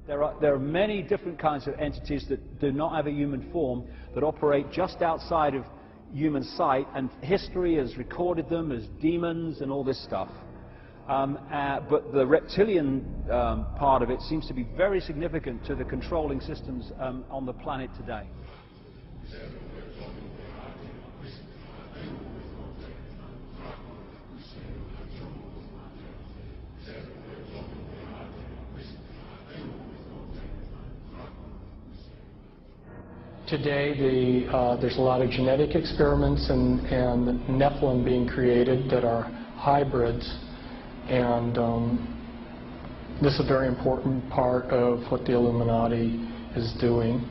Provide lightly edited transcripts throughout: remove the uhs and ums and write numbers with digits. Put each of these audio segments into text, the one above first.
There are many different kinds of entities that do not have a human form, that operate just outside of human sight, and history has recorded them as demons and all this stuff. But the reptilian part of it seems to be very significant to the controlling systems on the planet today. Today, there's a lot of genetic experiments and Nephilim being created that are hybrids, and this is a very important part of what the Illuminati is doing.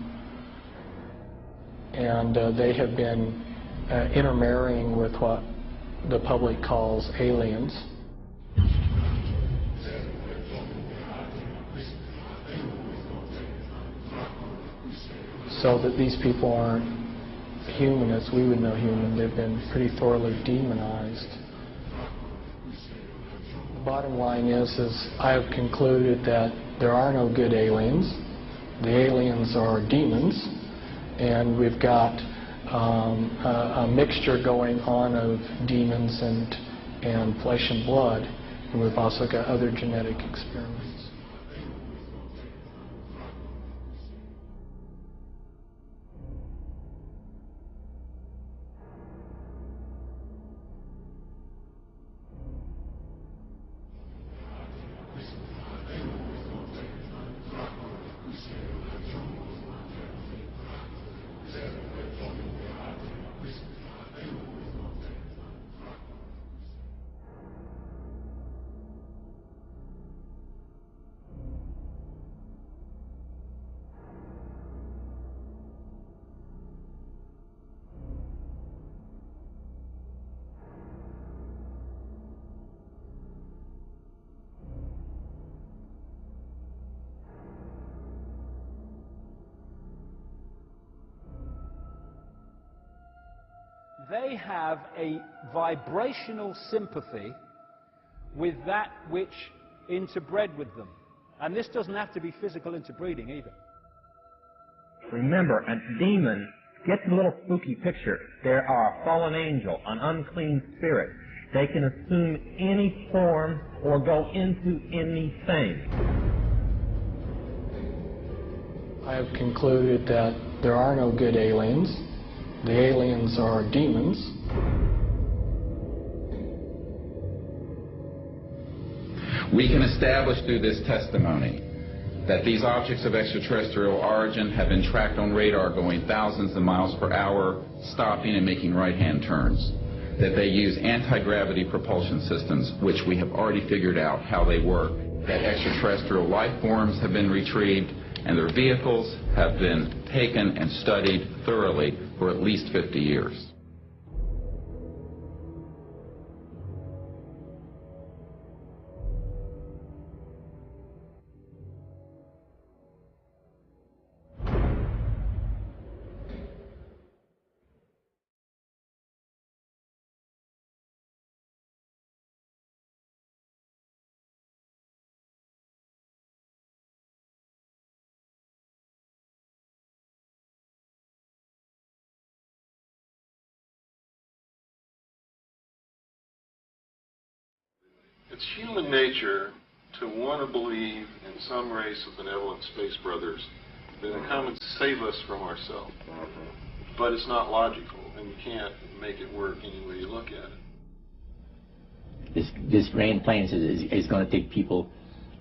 And they have been intermarrying with what the public calls aliens. So that these people aren't human as we would know human. They've been pretty thoroughly demonized. The bottom line is I have concluded that there are no good aliens. The aliens are demons, and we've got a mixture going on of demons and flesh and blood, and we've also got other genetic experiments. They have a vibrational sympathy with that which interbred with them. And this doesn't have to be physical interbreeding either. Remember, a demon, get the little spooky picture. There are a fallen angel, an unclean spirit. They can assume any form or go into anything. I have concluded that there are no good aliens. The aliens are demons. We can establish through this testimony that these objects of extraterrestrial origin have been tracked on radar going thousands of miles per hour, stopping and making right-hand turns. That they use anti-gravity propulsion systems, which we have already figured out how they work. That extraterrestrial life forms have been retrieved, and their vehicles have been taken and studied thoroughly for at least 50 years. It's human nature to want to believe in some race of benevolent space brothers that will come and save us from ourselves. But it's not logical, and you can't make it work any way you look at it. This grand plan is going to take people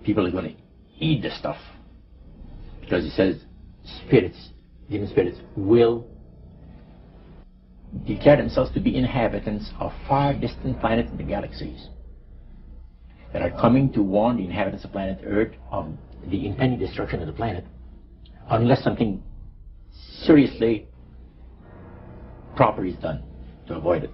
are going to eat the stuff. Because it says spirits, demon spirits, will declare themselves to be inhabitants of far distant planets in the galaxies that are coming to warn the inhabitants of planet Earth of the impending destruction of the planet unless something seriously proper is done to avoid it.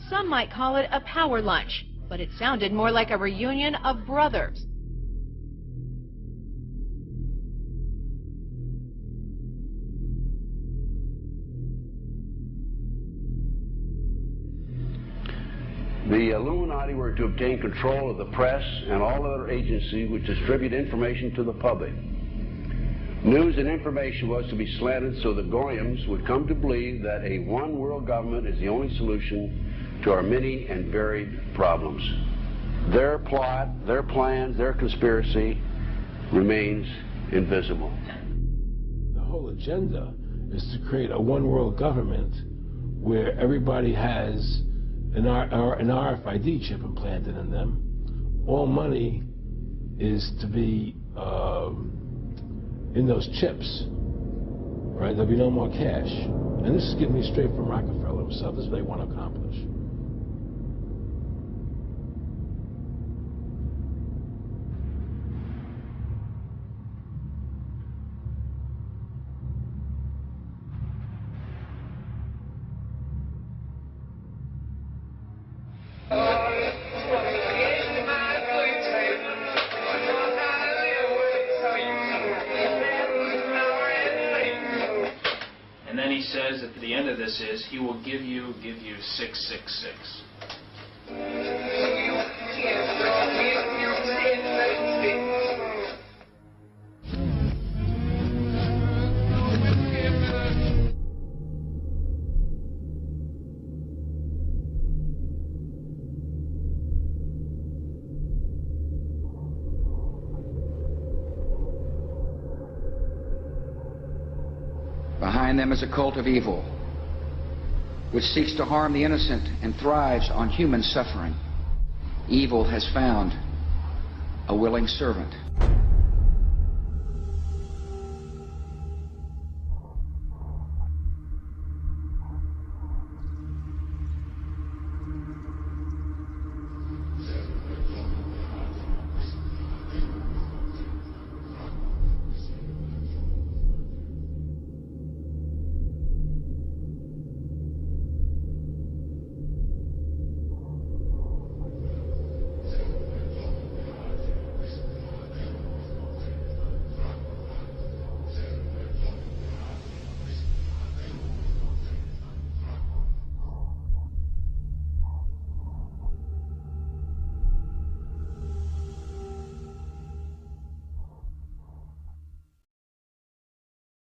Some might call it a power lunch, but it sounded more like a reunion of brothers. The Illuminati were to obtain control of the press and all other agencies which distribute information to the public. News and information was to be slanted so the Goyams would come to believe that a one world government is the only solution to our many and varied problems. Their plot, their plans, their conspiracy remains invisible. The whole agenda is to create a one world government where everybody has an RFID chip implanted in them. All money is to be in those chips, right? There'll be no more cash. And this is getting me straight from Rockefeller himself. This is what they want to accomplish. And then he says at the end of this is, he will give you 666. Behind them is a cult of evil, which seeks to harm the innocent and thrives on human suffering. Evil has found a willing servant.